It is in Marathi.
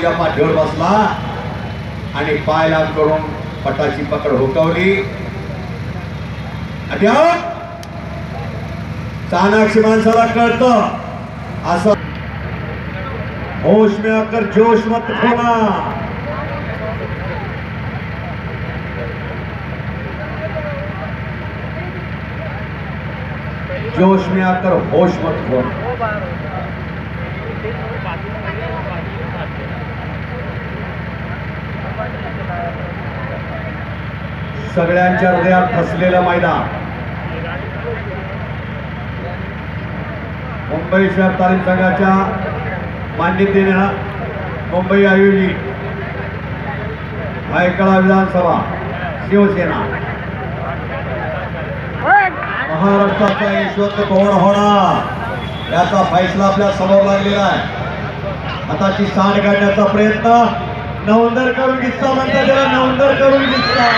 पाठीवर बसला आणि पाय लांब करून पटाची पकड हुकवली. चाणाक्षी माणसाला कळतं असं होश में आकर जोश मत खोना. जोश में आकर होश मत खोना. सगळ्यांच्या हृदयात फसलेलं मैदान मुंबई शहर तालीम संघाच्या मान्यतेने मुंबई आयोजित भायखळा विधानसभा शिवसेना महाराष्ट्राचा यशवंत कोण होणार याचा फैसला आपल्या समोर लागलेला आहे. हाताची सांड काढण्याचा प्रयत्न नवंदर करून दिसता म्हणतात त्याला नवंदर करून दिसता.